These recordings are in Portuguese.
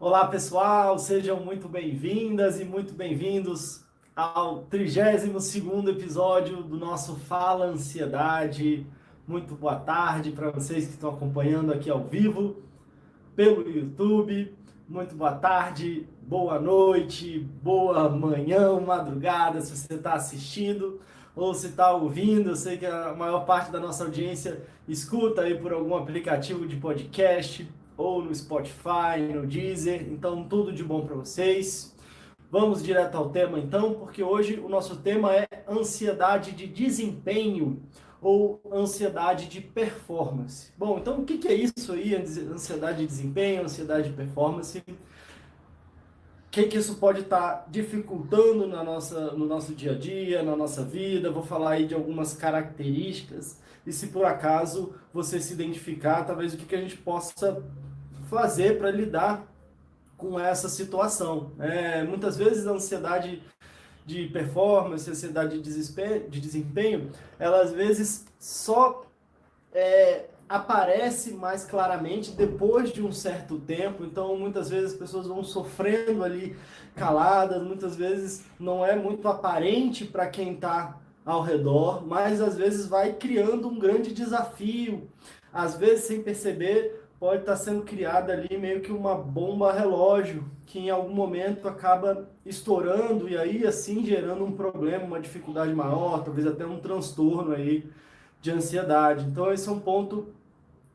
Olá, pessoal, sejam muito bem-vindas e muito bem-vindos ao 32º episódio do nosso Fala Ansiedade. Muito boa tarde para vocês que estão acompanhando aqui ao vivo pelo YouTube. Muito boa tarde, boa noite, boa manhã, madrugada, se você está assistindo ou se está ouvindo. Eu sei que a maior parte da nossa audiência escuta aí por algum aplicativo de podcast ou no Spotify, no Deezer. Então, tudo de bom para vocês. Vamos direto ao tema então, porque hoje o nosso tema é ansiedade de desempenho ou ansiedade de performance. Bom, então o que é isso aí, ansiedade de desempenho, ansiedade de performance? O que isso pode estar dificultando no nosso dia a dia, na nossa vida? Vou falar aí de algumas características e se por acaso você se identificar, talvez o que a gente possa fazer para lidar com essa situação. Muitas vezes a ansiedade de performance, ansiedade de desempenho, ela às vezes só aparece mais claramente depois de um certo tempo. Então muitas vezes as pessoas vão sofrendo ali caladas, muitas vezes não é muito aparente para quem está ao redor, mas às vezes vai criando um grande desafio, às vezes sem perceber pode estar sendo criada ali meio que uma bomba relógio, que em algum momento acaba estourando e aí assim gerando um problema, uma dificuldade maior, talvez até um transtorno aí de ansiedade. Então esse é um ponto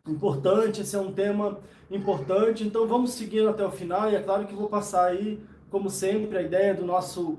importante, esse é um tema importante. Então vamos seguindo até o final e é claro que vou passar aí, como sempre, a ideia do nosso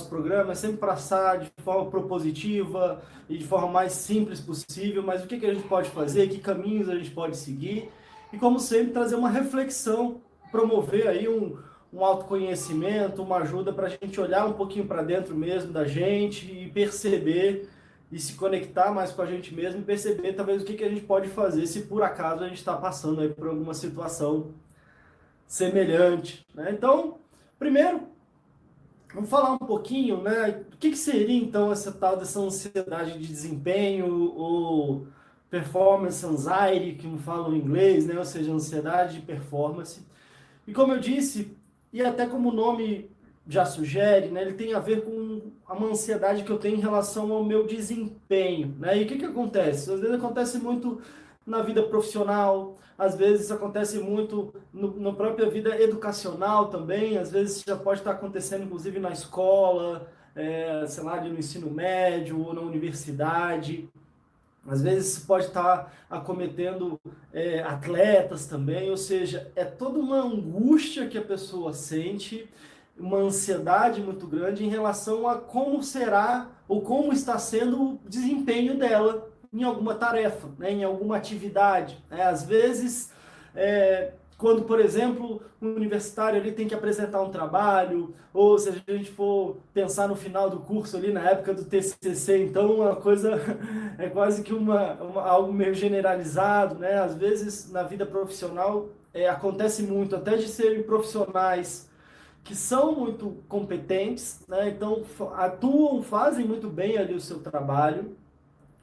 programa é sempre passar de forma propositiva e de forma mais simples possível, mas o que a gente pode fazer, que caminhos a gente pode seguir e, como sempre, trazer uma reflexão, promover aí um autoconhecimento, uma ajuda para a gente olhar um pouquinho para dentro mesmo da gente e perceber e se conectar mais com a gente mesmo e perceber talvez o que a gente pode fazer se por acaso a gente está passando aí por alguma situação semelhante, né? Então, primeiro, vamos falar um pouquinho, né? O que seria então essa tal dessa ansiedade de desempenho ou performance anxiety, que não falam em inglês, né? Ou seja, ansiedade de performance. E como eu disse, e até como o nome já sugere, né? Ele tem a ver com uma ansiedade que eu tenho em relação ao meu desempenho, né? E o que acontece? Às vezes acontece muito na vida profissional, às vezes acontece muito na própria vida educacional também, às vezes já pode estar acontecendo inclusive na escola, sei lá, no ensino médio ou na universidade. Às vezes pode estar acometendo atletas também, ou seja, é toda uma angústia que a pessoa sente, uma ansiedade muito grande em relação a como será ou como está sendo o desempenho dela em alguma tarefa, né, em alguma atividade. Às vezes, quando, por exemplo, um universitário ele tem que apresentar um trabalho, ou se a gente for pensar no final do curso ali, na época do TCC, então uma coisa é quase que algo meio generalizado, né? Às vezes, na vida profissional, acontece muito, até de serem profissionais que são muito competentes, né? Então atuam, fazem muito bem ali o seu trabalho,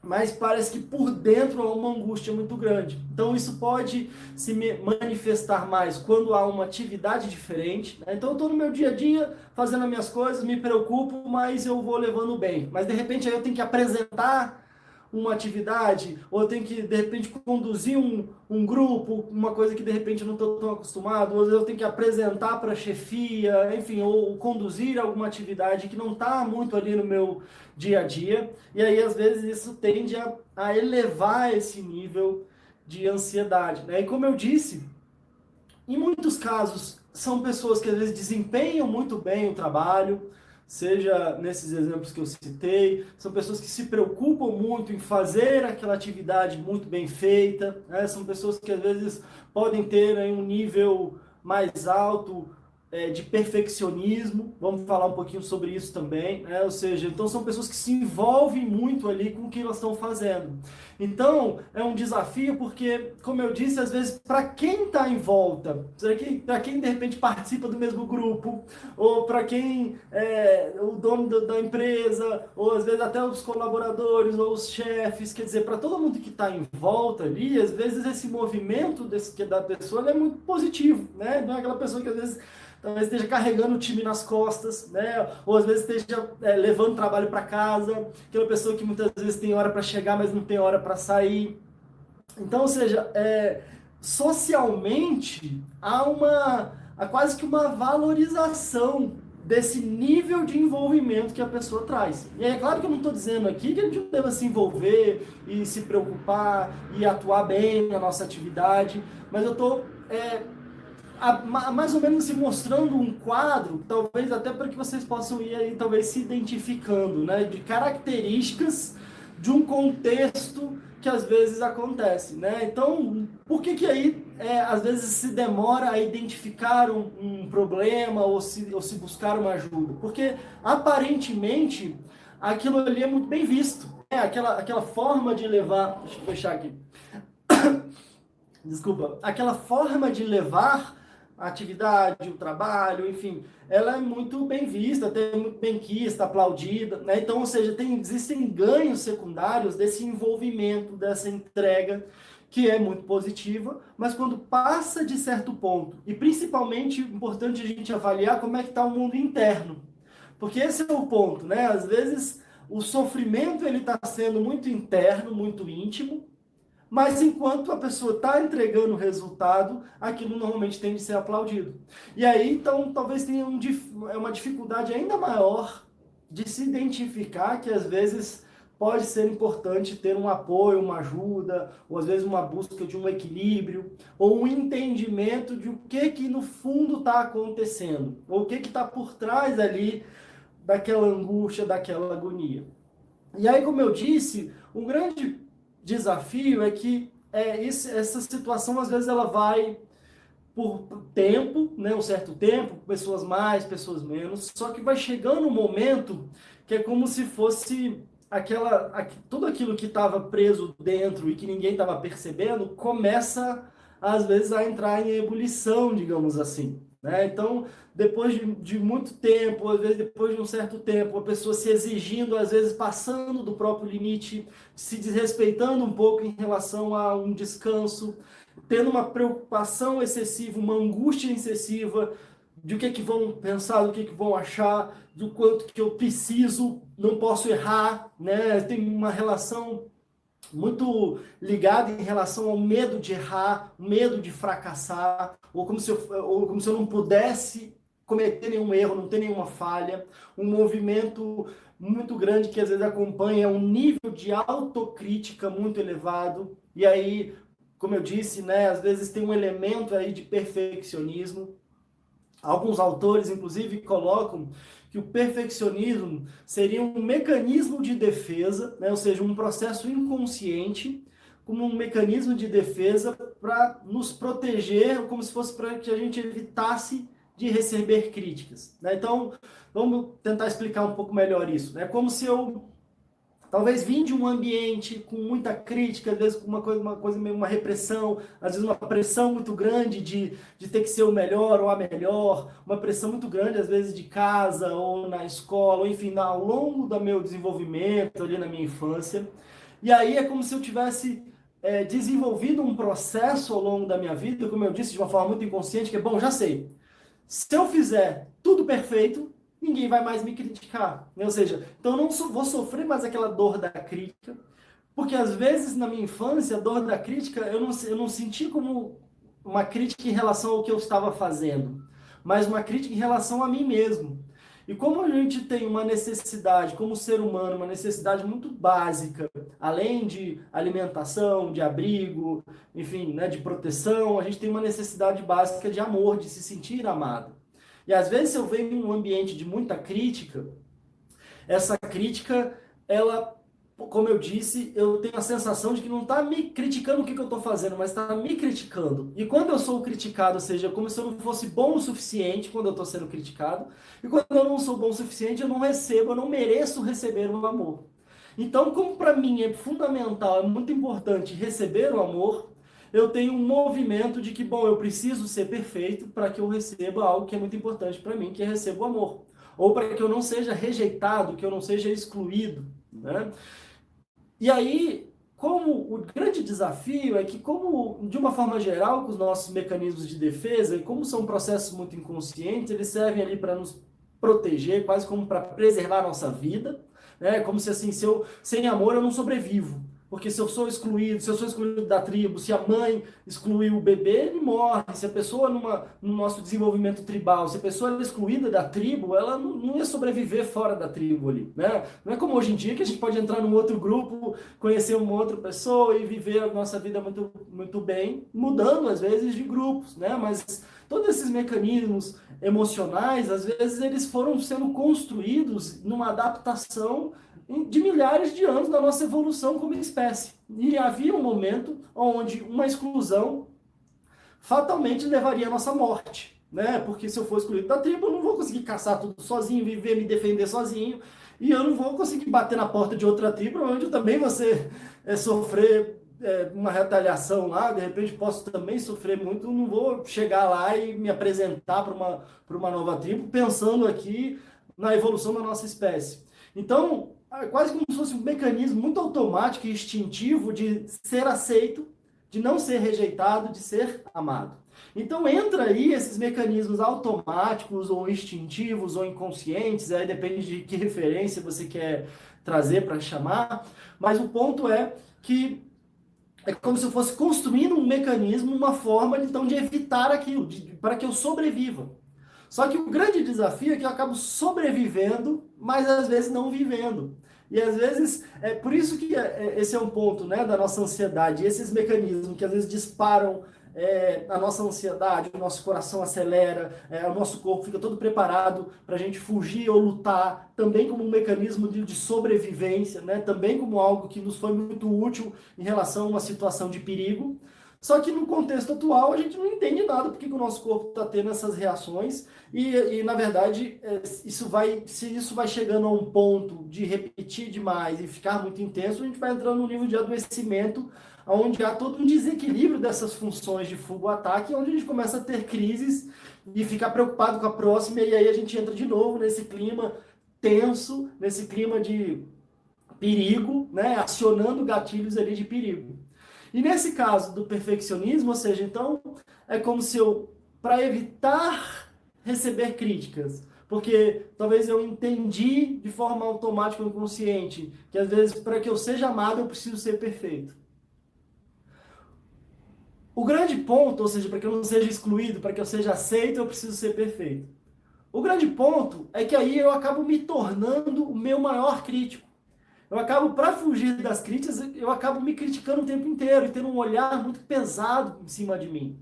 mas parece que por dentro há uma angústia muito grande. Então isso pode se manifestar mais quando há uma atividade diferente, né? Então eu estou no meu dia a dia fazendo as minhas coisas, me preocupo, mas eu vou levando bem. Mas de repente aí eu tenho que apresentar uma atividade, ou eu tenho que, de repente, conduzir um grupo, uma coisa que, de repente, eu não estou tão acostumado, ou eu tenho que apresentar para a chefia, enfim, ou conduzir alguma atividade que não está muito ali no meu dia a dia, e aí, às vezes, isso tende a elevar esse nível de ansiedade, né? E como eu disse, em muitos casos, são pessoas que às vezes desempenham muito bem o trabalho, seja nesses exemplos que eu citei, são pessoas que se preocupam muito em fazer aquela atividade muito bem feita, né? São pessoas que às vezes podem ter aí, um nível mais alto de perfeccionismo, vamos falar um pouquinho sobre isso também, né? Ou seja, então são pessoas que se envolvem muito ali com o que elas estão fazendo. Então, é um desafio porque, como eu disse, às vezes, para quem está em volta, para quem de repente participa do mesmo grupo, ou para quem é o dono da empresa, ou às vezes até os colaboradores, ou os chefes, quer dizer, para todo mundo que está em volta ali, às vezes esse movimento da pessoa é muito positivo, né? Não é aquela pessoa que às vezes talvez esteja carregando o time nas costas, né? Ou às vezes esteja levando trabalho para casa, aquela pessoa que muitas vezes tem hora para chegar, mas não tem hora para sair. Então, ou seja, socialmente há quase que uma valorização desse nível de envolvimento que a pessoa traz. E é claro que eu não estou dizendo aqui que a gente não deva se envolver e se preocupar e atuar bem na nossa atividade, mas eu estou mais ou menos se mostrando um quadro, talvez até para que vocês possam ir aí, talvez se identificando, né, de características de um contexto que às vezes acontece, né? Então, por que aí às vezes se demora a identificar um problema ou se buscar uma ajuda? Porque aparentemente aquilo ali é muito bem visto, né? Aquela forma de levar, deixa eu fechar aqui, desculpa, aquela forma de levar a atividade, o trabalho, enfim, ela é muito bem vista, até muito bem quista, aplaudida, né? Então, ou seja, existem ganhos secundários desse envolvimento, dessa entrega, que é muito positiva, mas quando passa de certo ponto, e principalmente importante a gente avaliar como é que está o mundo interno, porque esse é o ponto, né? Às vezes o sofrimento ele está sendo muito interno, muito íntimo, mas enquanto a pessoa está entregando o resultado, aquilo normalmente tem de ser aplaudido. E aí, então, talvez tenha uma dificuldade ainda maior de se identificar que, às vezes, pode ser importante ter um apoio, uma ajuda, ou às vezes uma busca de um equilíbrio, ou um entendimento de o que no fundo está acontecendo, ou o que está por trás ali daquela angústia, daquela agonia. E aí, como eu disse, um grande desafio é que essa situação, às vezes, ela vai por tempo, né, um certo tempo, pessoas mais, pessoas menos, só que vai chegando um momento que é como se fosse tudo aquilo que estava preso dentro e que ninguém estava percebendo, começa, às vezes, a entrar em ebulição, digamos assim. Né? Então, depois de muito tempo, às vezes depois de um certo tempo, a pessoa se exigindo, às vezes passando do próprio limite, se desrespeitando um pouco em relação a um descanso, tendo uma preocupação excessiva, uma angústia excessiva de o que vão pensar, do que vão achar, do quanto que eu preciso, não posso errar, né? Tem uma relação muito ligada em relação ao medo de errar, medo de fracassar, ou como se eu não pudesse cometer nenhum erro, não ter nenhuma falha, um movimento muito grande que às vezes acompanha um nível de autocrítica muito elevado, e aí, como eu disse, né, às vezes tem um elemento aí de perfeccionismo. Alguns autores, inclusive, colocam que o perfeccionismo seria um mecanismo de defesa, né? Ou seja, um processo inconsciente, como um mecanismo de defesa para nos proteger, como se fosse para que a gente evitasse de receber críticas. Né? Então, vamos tentar explicar um pouco melhor isso. É como se eu talvez vim de um ambiente com muita crítica, às vezes com uma repressão, às vezes uma pressão muito grande de ter que ser o melhor ou a melhor, uma pressão muito grande, às vezes de casa ou na escola, ou enfim, ao longo do meu desenvolvimento, ali na minha infância. E aí é como se eu tivesse desenvolvido um processo ao longo da minha vida, como eu disse, de uma forma muito inconsciente, que é, bom, já sei, se eu fizer tudo perfeito, ninguém vai mais me criticar. Ou seja, então eu não vou sofrer mais aquela dor da crítica, porque às vezes na minha infância, a dor da crítica eu não senti como uma crítica em relação ao que eu estava fazendo, mas uma crítica em relação a mim mesmo. E como a gente tem uma necessidade, como ser humano, uma necessidade muito básica, além de alimentação, de abrigo, enfim, né, de proteção, a gente tem uma necessidade básica de amor, de se sentir amado. E às vezes eu venho em um ambiente de muita crítica, essa crítica, ela como eu disse, eu tenho a sensação de que não está me criticando o que eu estou fazendo, mas está me criticando. E quando eu sou criticado, ou seja, como se eu não fosse bom o suficiente quando eu estou sendo criticado, e quando eu não sou bom o suficiente, eu não recebo, eu não mereço receber o amor. Então, como para mim é fundamental, é muito importante receber o amor, eu tenho um movimento de que, bom, eu preciso ser perfeito para que eu receba algo que é muito importante para mim, que é receber o amor. Ou para que eu não seja rejeitado, que eu não seja excluído, né? E aí, como o grande desafio é que, como de uma forma geral, com os nossos mecanismos de defesa, e como são processos muito inconscientes, eles servem ali para nos proteger, quase como para preservar a nossa vida, né? Como se assim, se eu, sem amor eu não sobrevivo. Porque se eu sou excluído, se eu sou excluído da tribo, se a mãe excluir o bebê, ele morre. Se a pessoa, no nosso desenvolvimento tribal, se a pessoa é excluída da tribo, ela não ia sobreviver fora da tribo ali, né? Não é como hoje em dia que a gente pode entrar num outro grupo, conhecer uma outra pessoa e viver a nossa vida muito, muito bem, mudando às vezes de grupos, né? Mas todos esses mecanismos emocionais, às vezes eles foram sendo construídos numa adaptação de milhares de anos da nossa evolução como espécie. E havia um momento onde uma exclusão fatalmente levaria à nossa morte, né? Porque se eu for excluído da tribo, eu não vou conseguir caçar tudo sozinho, viver, me defender sozinho, e eu não vou conseguir bater na porta de outra tribo, onde eu também vou sofrer uma retaliação lá, de repente posso também sofrer muito, não vou chegar lá e me apresentar para uma nova tribo, pensando aqui na evolução da nossa espécie. Então, é quase como se fosse um mecanismo muito automático e instintivo de ser aceito, de não ser rejeitado, de ser amado. Então entra aí esses mecanismos automáticos ou instintivos ou inconscientes, aí depende de que referência você quer trazer para chamar, mas o ponto é que é como se eu fosse construindo um mecanismo, uma forma então de evitar aquilo, para que eu sobreviva. Só que o grande desafio é que eu acabo sobrevivendo, mas às vezes não vivendo. E às vezes, é por isso que esse é um ponto, né, da nossa ansiedade, esses mecanismos que às vezes disparam a nossa ansiedade, o nosso coração acelera, o nosso corpo fica todo preparado para a gente fugir ou lutar, também como um mecanismo de sobrevivência, né, também como algo que nos foi muito útil em relação a uma situação de perigo. Só que no contexto atual a gente não entende nada porque que o nosso corpo está tendo essas reações na verdade, se isso vai chegando a um ponto de repetir demais e ficar muito intenso, a gente vai entrando num nível de adoecimento onde há todo um desequilíbrio dessas funções de fuga ou ataque, onde a gente começa a ter crises e ficar preocupado com a próxima, e aí a gente entra de novo nesse clima tenso, nesse clima de perigo, né, acionando gatilhos ali de perigo. E nesse caso do perfeccionismo, ou seja, então, é como se eu, para evitar receber críticas, porque talvez eu entendi de forma automática ou inconsciente que às vezes para que eu seja amado eu preciso ser perfeito. O grande ponto, ou seja, para que eu não seja excluído, para que eu seja aceito, eu preciso ser perfeito. O grande ponto é que aí eu acabo me tornando o meu maior crítico. Eu acabo, para fugir das críticas, eu acabo me criticando o tempo inteiro e tendo um olhar muito pesado em cima de mim.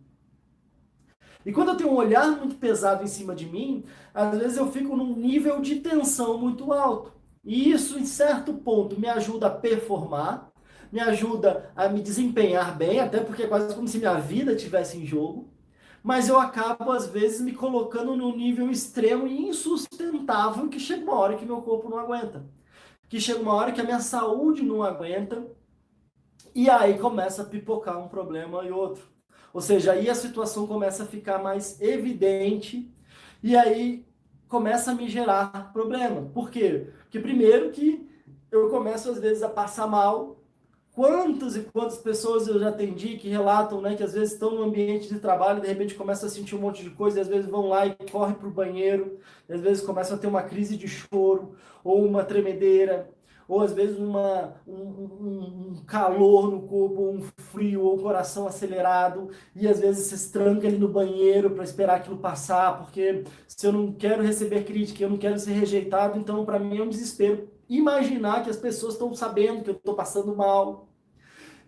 E quando eu tenho um olhar muito pesado em cima de mim, às vezes eu fico num nível de tensão muito alto. E isso, em certo ponto, me ajuda a performar, me ajuda a me desempenhar bem, até porque é quase como se minha vida estivesse em jogo. Mas eu acabo, às vezes, me colocando num nível extremo e insustentável que chega uma hora que meu corpo não aguenta. Que chega uma hora que a minha saúde não aguenta e aí começa a pipocar um problema e outro. Ou seja, aí a situação começa a ficar mais evidente e aí começa a me gerar problema. Por quê? Porque primeiro que eu começo às vezes a passar mal. Quantas e quantas pessoas eu já atendi que relatam, né, que às vezes estão no ambiente de trabalho e de repente começam a sentir um monte de coisa, e às vezes vão lá e correm para o banheiro, e às vezes começam a ter uma crise de choro, ou uma tremedeira, ou às vezes um calor no corpo, ou um frio, ou um coração acelerado, e às vezes se tranca ali no banheiro para esperar aquilo passar, porque se eu não quero receber crítica, eu não quero ser rejeitado, então para mim é um desespero imaginar que as pessoas estão sabendo que eu estou passando mal.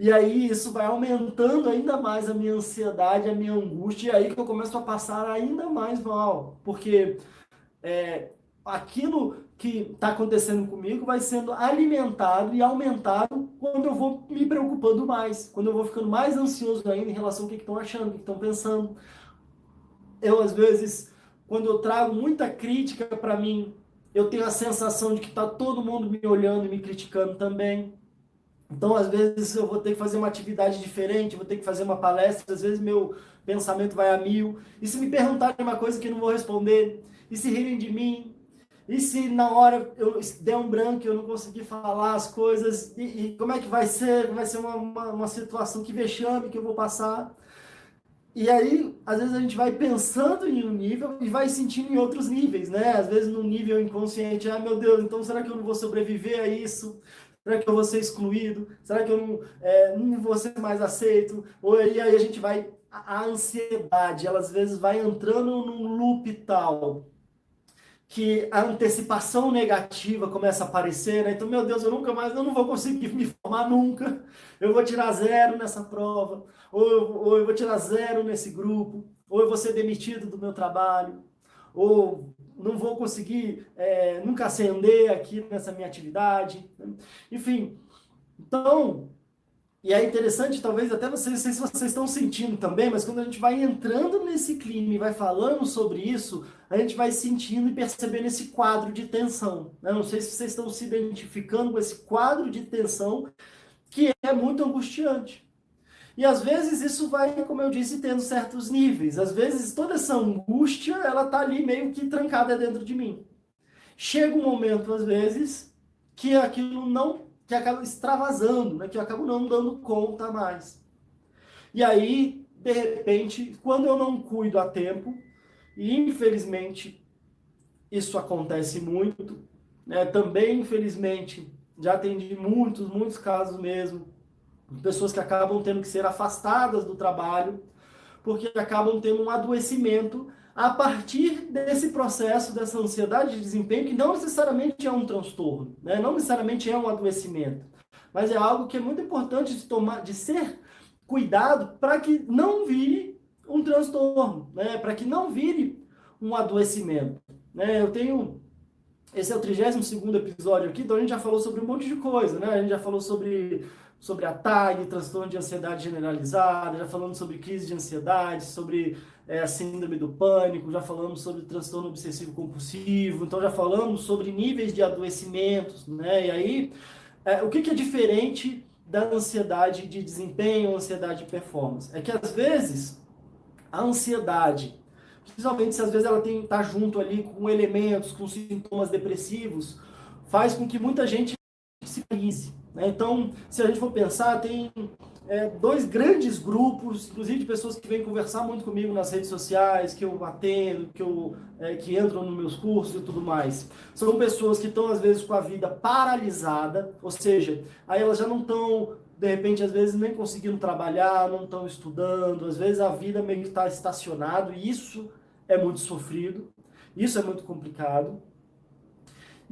E aí isso vai aumentando ainda mais a minha ansiedade, a minha angústia, e aí que eu começo a passar ainda mais mal. Porque aquilo que está acontecendo comigo vai sendo alimentado e aumentado quando eu vou me preocupando mais, quando eu vou ficando mais ansioso ainda em relação ao que estão achando, o que estão pensando. Eu, às vezes, quando eu trago muita crítica para mim, eu tenho a sensação de que está todo mundo me olhando e me criticando também. Então, às vezes, eu vou ter que fazer uma atividade diferente, vou ter que fazer uma palestra, às vezes meu pensamento vai a mil. E se me perguntarem uma coisa que eu não vou responder, e se rirem de mim, e se na hora eu der um branco e eu não conseguir falar as coisas, e como é que vai ser? Vai ser uma situação, que vexame que eu vou passar. E aí, às vezes a gente vai pensando em um nível e vai sentindo em outros níveis, né? Às vezes no nível inconsciente, ah, meu Deus, então será que eu não vou sobreviver a isso? Será que eu vou ser excluído? Será que eu não vou ser mais aceito? Ou aí a gente vai, a ansiedade, ela às vezes vai entrando num loop tal que a antecipação negativa começa a aparecer, né? Então, meu Deus, eu não vou conseguir me formar nunca. Eu vou tirar zero nessa prova, ou eu vou tirar zero nesse grupo, ou eu vou ser demitido do meu trabalho, ou não vou conseguir nunca ascender aqui nessa minha atividade. Enfim, então, e é interessante, talvez até vocês, não sei se vocês estão sentindo também, mas quando a gente vai entrando nesse clima e vai falando sobre isso, a gente vai sentindo e percebendo esse quadro de tensão, né? Não sei se vocês estão se identificando com esse quadro de tensão que é muito angustiante. E às vezes isso vai, como eu disse, tendo certos níveis. Às vezes toda essa angústia, ela tá ali meio que trancada dentro de mim. Chega um momento, às vezes, que aquilo não, que acaba extravasando, né? Que eu acabo não dando conta mais. E aí, de repente, quando eu não cuido a tempo, e infelizmente isso acontece muito, né? Também, infelizmente, já atendi muitos casos mesmo, de pessoas que acabam tendo que ser afastadas do trabalho porque acabam tendo um adoecimento a partir desse processo, dessa ansiedade de desempenho, que não necessariamente é um transtorno, né? Não necessariamente é um adoecimento, mas é algo que é muito importante de tomar, de ser cuidado para que não vire um transtorno, né? Para que não vire um adoecimento, né? Esse é o 32º episódio aqui, então a gente já falou sobre um monte de coisa, né? A gente já falou sobre a TAG, transtorno de ansiedade generalizada, já falamos sobre crise de ansiedade, sobre a síndrome do pânico, já falamos sobre transtorno obsessivo compulsivo, então já falamos sobre níveis de adoecimentos, né? E aí, o que é diferente da ansiedade de desempenho, ansiedade de performance? É que às vezes a ansiedade, principalmente se às vezes ela tá junto ali com elementos, com sintomas depressivos, faz com que muita gente se paralise, né? Então, se a gente for pensar, tem dois grandes grupos, inclusive de pessoas que vêm conversar muito comigo nas redes sociais, que eu atendo, que entram nos meus cursos e tudo mais. São pessoas que estão, às vezes, com a vida paralisada, ou seja, aí elas já não estão, de repente, às vezes, nem conseguindo trabalhar, não estão estudando, às vezes a vida meio que está estacionado, e isso é muito sofrido, isso é muito complicado.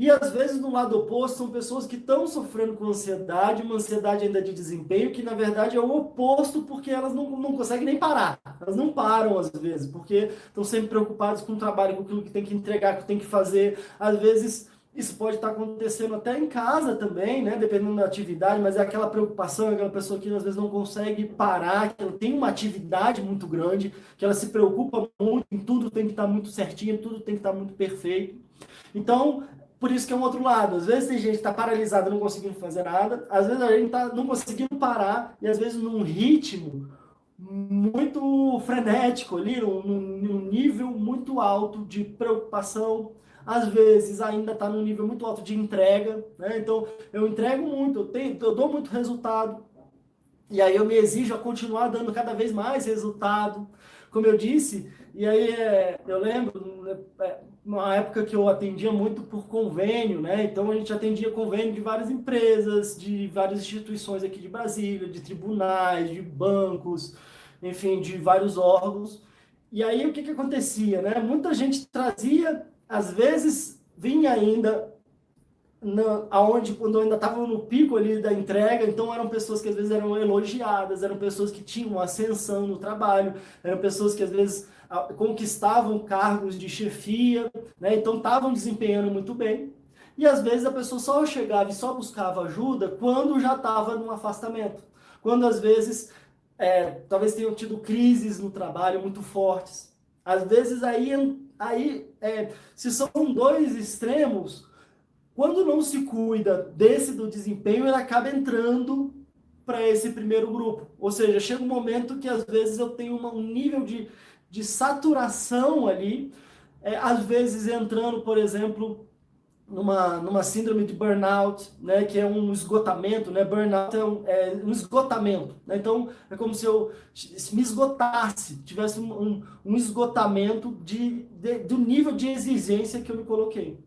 E às vezes, no lado oposto, são pessoas que estão sofrendo com ansiedade, uma ansiedade ainda de desempenho, que na verdade é o oposto, porque elas não conseguem nem parar. Elas não param às vezes, porque estão sempre preocupadas com o trabalho, com aquilo que tem que entregar, que tem que fazer. Às vezes, isso pode estar acontecendo até em casa também, né? Dependendo da atividade, mas é aquela preocupação, aquela pessoa que às vezes não consegue parar, que ela tem uma atividade muito grande, que ela se preocupa muito, em tudo tem que estar muito certinho, tudo tem que estar muito perfeito. Então, por isso que é um outro lado. Às vezes tem gente que está paralisada, não conseguindo fazer nada. Às vezes a gente está não conseguindo parar. E às vezes num ritmo muito frenético ali, num nível muito alto de preocupação. Às vezes ainda está num nível muito alto de entrega, né? Então eu entrego muito, eu dou muito resultado. E aí eu me exijo a continuar dando cada vez mais resultado. Como eu disse, e aí eu lembro, uma época que eu atendia muito por convênio, né? Então a gente atendia convênio de várias empresas, de várias instituições aqui de Brasília, de tribunais, de bancos, enfim, de vários órgãos. E aí o que que acontecia, né? Muita gente trazia, às vezes vinha ainda aonde, quando eu ainda estava no pico ali da entrega, então eram pessoas que às vezes eram elogiadas, eram pessoas que tinham ascensão no trabalho, eram pessoas que às vezes conquistavam cargos de chefia, né? Então estavam desempenhando muito bem. E às vezes a pessoa só chegava e só buscava ajuda quando já estava num afastamento. Quando às vezes talvez tenham tido crises no trabalho muito fortes. Às vezes se são dois extremos, quando não se cuida desse do desempenho, ele acaba entrando para esse primeiro grupo. Ou seja, chega um momento que às vezes eu tenho um nível de saturação ali, às vezes entrando, por exemplo, numa síndrome de burnout, né, que é um esgotamento, né? Burnout é um esgotamento, né? Então é como se eu me esgotasse, tivesse um esgotamento do nível de exigência que eu me coloquei.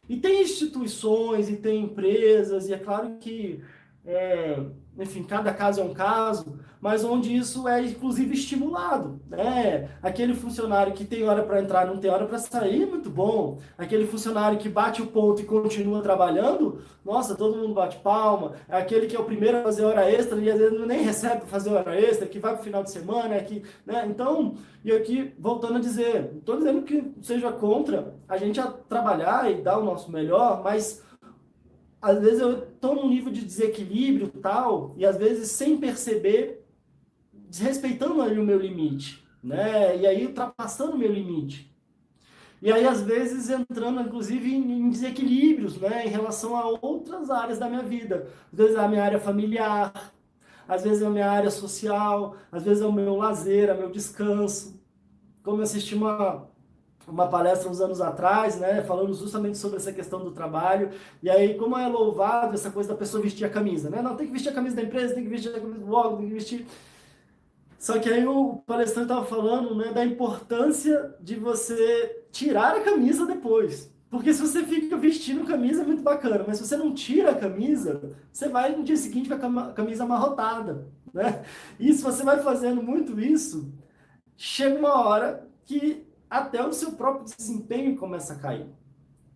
E tem instituições, e tem empresas, e é claro que, é, enfim, cada caso é um caso, mas onde isso é inclusive estimulado, né? Aquele funcionário que tem hora para entrar, não tem hora para sair, muito bom. Aquele funcionário que bate o ponto e continua trabalhando, nossa, todo mundo bate palma. Aquele que é o primeiro a fazer hora extra e às vezes nem recebe para fazer hora extra, que vai para o final de semana, né? Então, e aqui, voltando a dizer, não estou dizendo que seja contra a gente a trabalhar e dar o nosso melhor, mas às vezes eu estou num nível de desequilíbrio tal, e às vezes sem perceber, desrespeitando ali o meu limite, né? E aí ultrapassando o meu limite. E aí, às vezes, entrando, inclusive, em desequilíbrios, né? Em relação a outras áreas da minha vida. Às vezes a minha área familiar, às vezes a minha área social, às vezes é o meu lazer, é o meu descanso. Como eu assisti uma palestra uns anos atrás, né, falando justamente sobre essa questão do trabalho, e aí como é louvado essa coisa da pessoa vestir a camisa, né? Não, tem que vestir a camisa da empresa, tem que vestir a camisa do órgão, tem que vestir... Só que aí o palestrante estava falando, né, da importância de você tirar a camisa depois. Porque se você fica vestindo camisa é muito bacana, mas se você não tira a camisa, você vai no dia seguinte com a camisa amarrotada, né? E se você vai fazendo muito isso, chega uma hora que até o seu próprio desempenho começa a cair.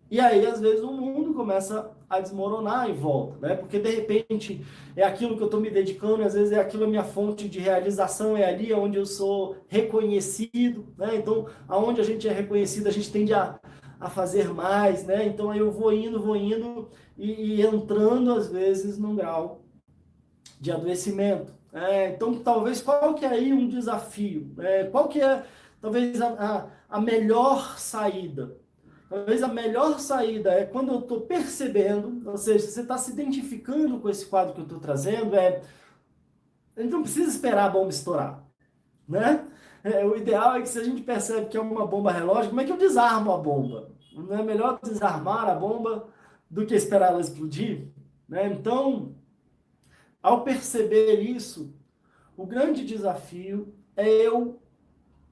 E aí, às vezes, o mundo começa a desmoronar em volta, né? Porque, de repente, é aquilo que eu estou me dedicando, e às vezes é aquilo a minha fonte de realização, é ali onde eu sou reconhecido, né? Então, aonde a gente é reconhecido, a gente tende a fazer mais, né? Então, aí eu vou indo e entrando, às vezes, num grau de adoecimento. Então, talvez, qual que é aí um desafio? Qual que é, talvez, a melhor saída? Talvez a melhor saída é quando eu estou percebendo, ou seja, você está se identificando com esse quadro que eu estou trazendo, a gente não precisa esperar a bomba estourar, né? O ideal é que se a gente percebe que é uma bomba relógio, como é que eu desarmo a bomba? Não é melhor desarmar a bomba do que esperar ela explodir? Né? Então, ao perceber isso, o grande desafio é eu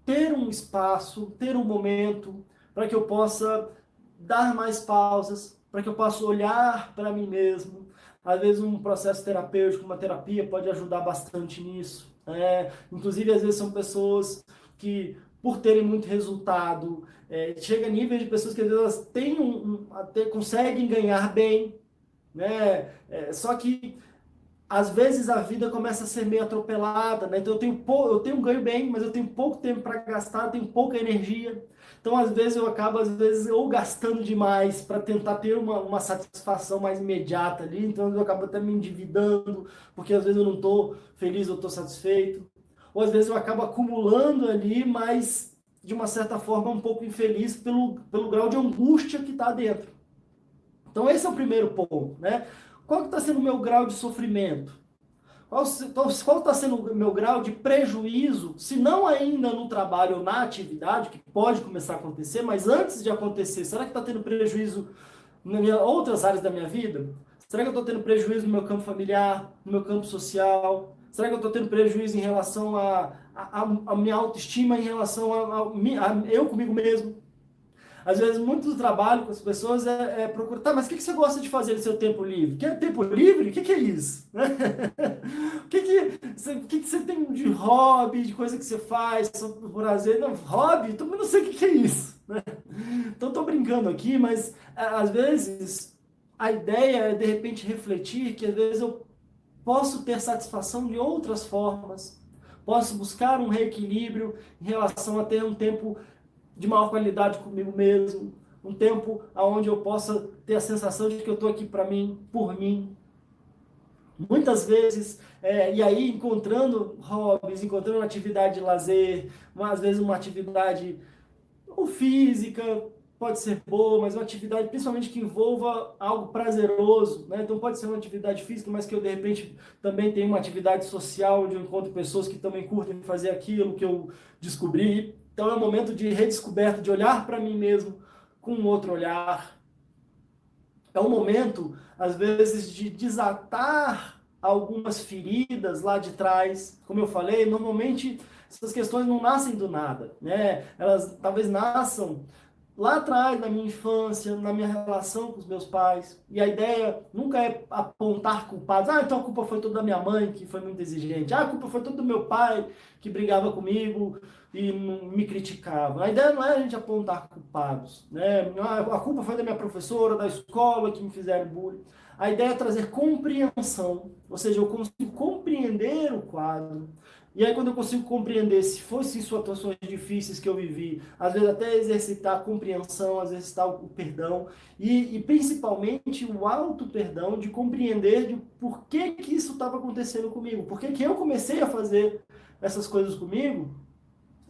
ter um espaço, ter um momento para que eu possa dar mais pausas, para que eu possa olhar para mim mesmo. Às vezes um processo terapêutico, uma terapia pode ajudar bastante nisso. Inclusive, às vezes são pessoas que, por terem muito resultado, chega a níveis de pessoas que às vezes elas têm até conseguem ganhar bem, né? Só que às vezes a vida começa a ser meio atropelada, né? Então eu tenho ganho bem, mas eu tenho pouco tempo para gastar, eu tenho pouca energia. Então às vezes eu acabo ou gastando demais para tentar ter uma satisfação mais imediata ali. Então eu acabo até me endividando, porque às vezes eu não estou feliz, eu estou satisfeito. Ou às vezes eu acabo acumulando ali, mas de uma certa forma um pouco infeliz pelo grau de angústia que está dentro. Então esse é o primeiro ponto, né? Qual está sendo o meu grau de sofrimento? Qual está sendo o meu grau de prejuízo, se não ainda no trabalho ou na atividade, que pode começar a acontecer, mas antes de acontecer, será que está tendo prejuízo em outras áreas da minha vida? Será que eu estou tendo prejuízo no meu campo familiar, no meu campo social? Será que eu estou tendo prejuízo em relação a minha autoestima, em relação a eu comigo mesmo? Às vezes, muito do trabalho com as pessoas é procurar, tá, mas o que você gosta de fazer no seu tempo livre? Quer tempo livre? O que é isso? O que você tem de hobby, de coisa que você faz por prazer? Não, hobby? Não sei o que é isso. Né? Então, estou brincando aqui, mas às vezes a ideia é, de repente, refletir que às vezes eu posso ter satisfação de outras formas, posso buscar um reequilíbrio em relação a ter um tempo de maior qualidade comigo mesmo, um tempo onde eu possa ter a sensação de que eu estou aqui para mim, por mim. Muitas vezes, e aí encontrando hobbies, encontrando uma atividade de lazer, às vezes uma atividade ou física, pode ser boa, mas uma atividade principalmente que envolva algo prazeroso, né? Então pode ser uma atividade física, mas que eu de repente também tenho uma atividade social, onde eu encontro pessoas que também curtem fazer aquilo que eu descobri. Então é um momento de redescoberta, de olhar para mim mesmo com um outro olhar. É um momento, às vezes, de desatar algumas feridas lá de trás. Como eu falei, normalmente essas questões não nascem do nada, né? Elas talvez nasçam lá atrás, na minha infância, na minha relação com os meus pais. E a ideia nunca é apontar culpados. Ah, então a culpa foi toda da minha mãe, que foi muito exigente. Ah, a culpa foi toda do meu pai, que brigava comigo e me criticava. A ideia não é a gente apontar culpados, né? Ah, a culpa foi da minha professora, da escola, que me fizeram bullying. A ideia é trazer compreensão, ou seja, eu consigo compreender o quadro. E aí, quando eu consigo compreender, se fossem situações difíceis que eu vivi, às vezes até exercitar a compreensão, às vezes exercitar o perdão, e principalmente o auto-perdão, de compreender de por que que isso estava acontecendo comigo, por que que eu comecei a fazer essas coisas comigo,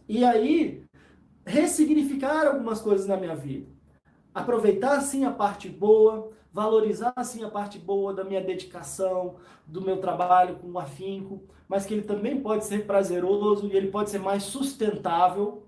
e aí ressignificar algumas coisas na minha vida. Aproveitar sim a parte boa, valorizar sim a parte boa da minha dedicação, do meu trabalho com afinco, mas que ele também pode ser prazeroso e ele pode ser mais sustentável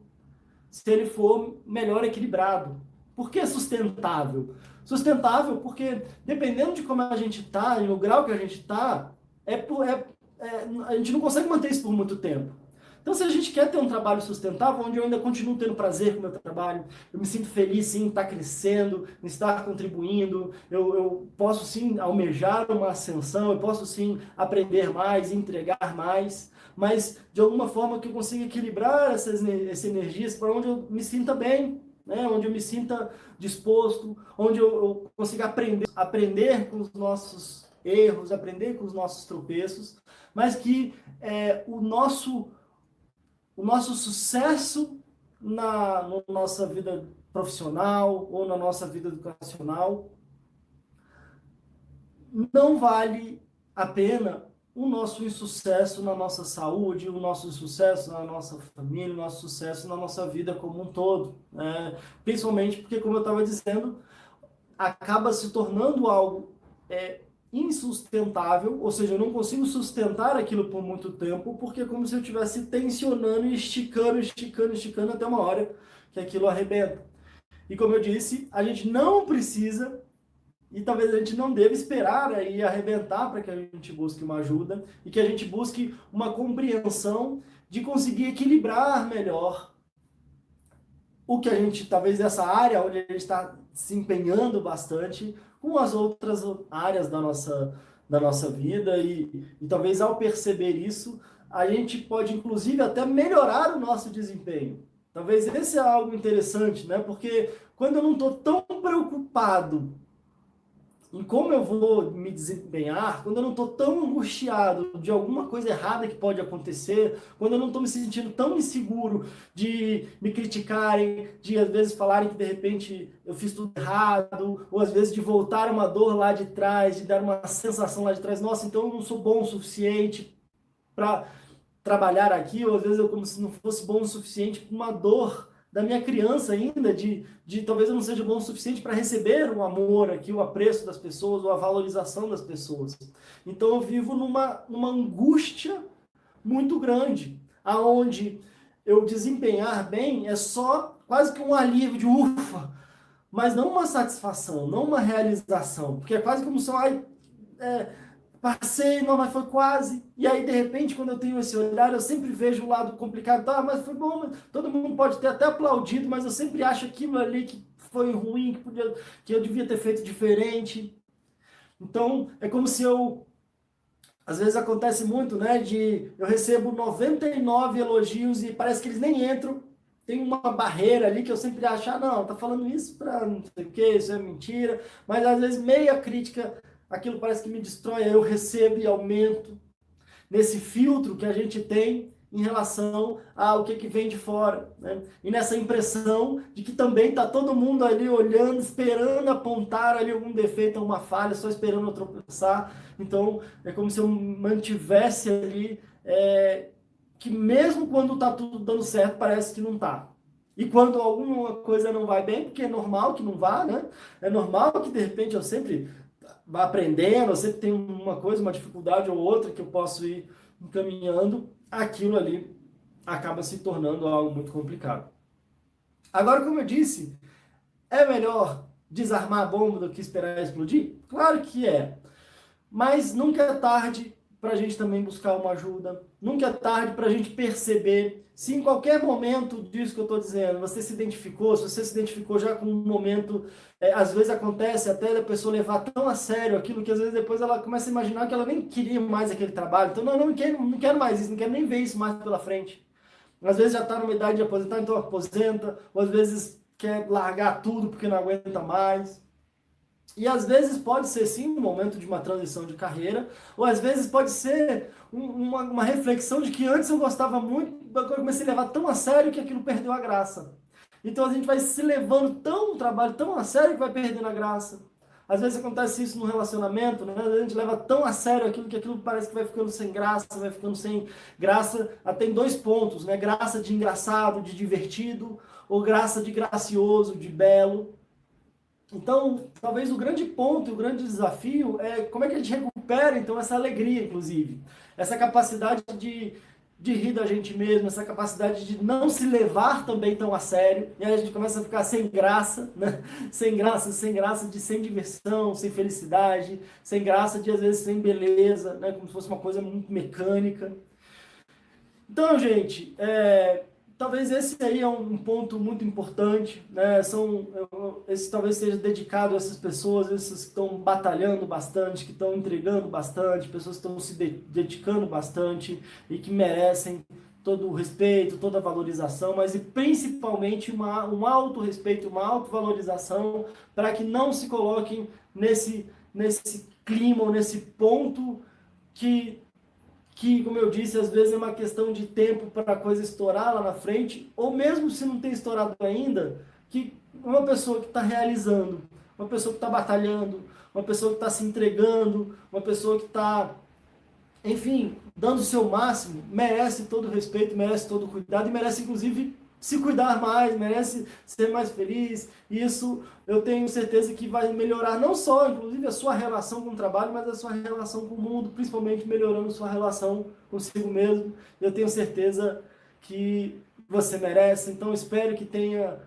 se ele for melhor equilibrado. Por que sustentável? Sustentável porque dependendo de como a gente está, no grau que a gente está, a gente não consegue manter isso por muito tempo. Então, se a gente quer ter um trabalho sustentável, onde eu ainda continuo tendo prazer com o meu trabalho, eu me sinto feliz sim em estar crescendo, em estar contribuindo, eu posso sim almejar uma ascensão, eu posso sim aprender mais, entregar mais, mas de alguma forma que eu consiga equilibrar essas energias para onde eu me sinta bem, né? Onde eu me sinta disposto, onde eu consiga aprender com os nossos erros, aprender com os nossos tropeços, mas que o nosso sucesso na nossa vida profissional ou na nossa vida educacional não vale a pena o nosso insucesso na nossa saúde, o nosso sucesso na nossa família, o nosso sucesso na nossa vida como um todo, né? Principalmente porque, como eu estava dizendo, acaba se tornando algo insustentável, ou seja, eu não consigo sustentar aquilo por muito tempo, porque é como se eu estivesse tensionando e esticando, esticando, esticando até uma hora que aquilo arrebenta. E como eu disse, a gente não precisa e talvez a gente não deva esperar aí arrebentar para que a gente busque uma ajuda e que a gente busque uma compreensão de conseguir equilibrar melhor o que a gente, talvez essa área onde a gente está se empenhando bastante, com as outras áreas da nossa vida e talvez ao perceber isso, a gente pode inclusive até melhorar o nosso desempenho. Talvez esse é algo interessante, né? Porque quando eu não estou tão preocupado em como eu vou me desempenhar, quando eu não estou tão angustiado de alguma coisa errada que pode acontecer, quando eu não estou me sentindo tão inseguro de me criticarem, de às vezes falarem que de repente eu fiz tudo errado, ou às vezes de voltar uma dor lá de trás, de dar uma sensação lá de trás, nossa, então eu não sou bom o suficiente para trabalhar aqui, ou às vezes eu como se não fosse bom o suficiente para uma dor da minha criança ainda, de talvez eu não seja bom o suficiente para receber o amor aqui, o apreço das pessoas, ou a valorização das pessoas. Então eu vivo numa angústia muito grande, aonde eu desempenhar bem é só quase que um alívio de ufa, mas não uma satisfação, não uma realização, porque é quase como se passei, não, mas foi quase. E aí, de repente, quando eu tenho esse olhar, eu sempre vejo o lado complicado. Tá, mas foi bom, mas todo mundo pode ter até aplaudido, mas eu sempre acho aquilo ali que foi ruim, que eu devia ter feito diferente. Então, é como se eu... Às vezes acontece muito, né? Eu recebo 99 elogios e parece que eles nem entram. tem uma barreira ali que eu sempre acho, não, tá falando isso para não sei o que, isso é mentira, mas às vezes meia crítica, aquilo parece que me destrói, aí eu recebo e aumento nesse filtro que a gente tem em relação ao que vem de fora, né? E nessa impressão de que também está todo mundo ali olhando, esperando apontar ali algum defeito, uma falha, só esperando eu tropeçar. Então, é como se eu mantivesse ali, que mesmo quando está tudo dando certo, parece que não está. E quando alguma coisa não vai bem, porque é normal que não vá, né? É normal que de repente eu sempre vá aprendendo, eu sempre tenho uma coisa, uma dificuldade ou outra que eu posso ir encaminhando, aquilo ali acaba se tornando algo muito complicado. Agora, como eu disse, é melhor desarmar a bomba do que esperar explodir? Claro que é. Mas nunca é tarde para a gente também buscar uma ajuda. Nunca é tarde para a gente perceber se em qualquer momento disso que eu estou dizendo, você se identificou, se você se identificou já com um momento, às vezes acontece até da pessoa levar tão a sério aquilo que às vezes depois ela começa a imaginar que ela nem queria mais aquele trabalho. Então, não quero mais isso, não quero nem ver isso mais pela frente. Às vezes já está numa idade de aposentar, então aposenta, ou às vezes quer largar tudo porque não aguenta mais. E às vezes pode ser sim um momento de uma transição de carreira, ou às vezes pode ser uma reflexão de que antes eu gostava muito, agora eu comecei a levar tão a sério que aquilo perdeu a graça. Então a gente vai se levando um trabalho tão a sério que vai perdendo a graça. Às vezes acontece isso no relacionamento, né? A gente leva tão a sério aquilo que aquilo parece que vai ficando sem graça, vai ficando sem graça, até em dois pontos, né? Graça de engraçado, de divertido, ou graça de gracioso, de belo. Então, talvez o grande ponto, o grande desafio é como é que a gente recupera, então, essa alegria, inclusive. Essa capacidade de rir da gente mesmo, essa capacidade de não se levar também tão a sério. E aí a gente começa a ficar sem graça, né? Sem graça de sem diversão, sem felicidade, sem graça de, às vezes, sem beleza, né? Como se fosse uma coisa muito mecânica. Então, gente, talvez esse aí é um ponto muito importante, né? Esse talvez seja dedicado a essas pessoas, essas que estão batalhando bastante, que estão entregando bastante, pessoas que estão se dedicando bastante e que merecem todo o respeito, toda a valorização, mas e principalmente um autorrespeito, uma autovalorização para que não se coloquem nesse clima, ou nesse ponto que, como eu disse, às vezes é uma questão de tempo para a coisa estourar lá na frente, ou mesmo se não tem estourado ainda, que uma pessoa que está realizando, uma pessoa que está batalhando, uma pessoa que está se entregando, uma pessoa que está, enfim, dando o seu máximo, merece todo o respeito, merece todo o cuidado e merece, inclusive, se cuidar mais, merece ser mais feliz. Isso eu tenho certeza que vai melhorar não só, inclusive, a sua relação com o trabalho, mas a sua relação com o mundo, principalmente melhorando sua relação consigo mesmo. Eu tenho certeza que você merece, então espero que tenha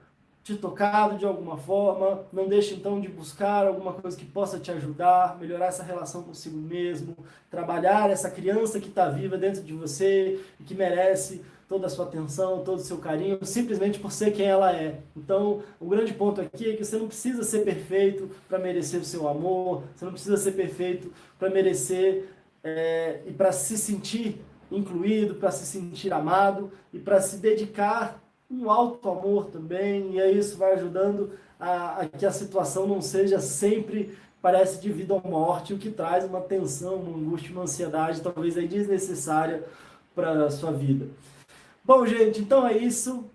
te tocado de alguma forma. Não deixe então de buscar alguma coisa que possa te ajudar, melhorar essa relação consigo mesmo, trabalhar essa criança que está viva dentro de você e que merece toda a sua atenção, todo o seu carinho, simplesmente por ser quem ela é. Então, o grande ponto aqui é que você não precisa ser perfeito para merecer o seu amor, você não precisa ser perfeito para merecer e para se sentir incluído, para se sentir amado e para se dedicar um alto amor também, e aí isso vai ajudando a que a situação não seja sempre, parece, de vida ou morte, o que traz uma tensão, uma angústia, uma ansiedade, talvez aí desnecessária para a sua vida. Bom, gente, então é isso.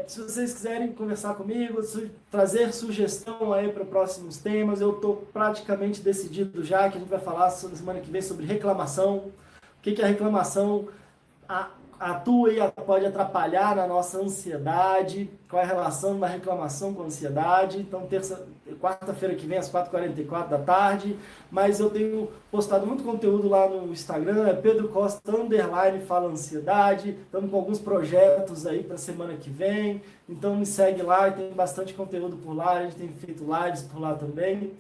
Se vocês quiserem conversar comigo, trazer sugestão aí para próximos temas, eu estou praticamente decidido já que a gente vai falar semana que vem sobre reclamação. O que a reclamação atua e pode atrapalhar na nossa ansiedade, qual é a relação da reclamação com a ansiedade. Então, quarta-feira que vem, às 4h44 da tarde, mas eu tenho postado muito conteúdo lá no Instagram, Pedro Costa, _fala ansiedade, estamos com alguns projetos aí para a semana que vem, então me segue lá, tem bastante conteúdo por lá, a gente tem feito lives por lá também.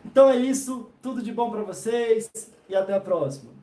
Então é isso, tudo de bom para vocês e até a próxima.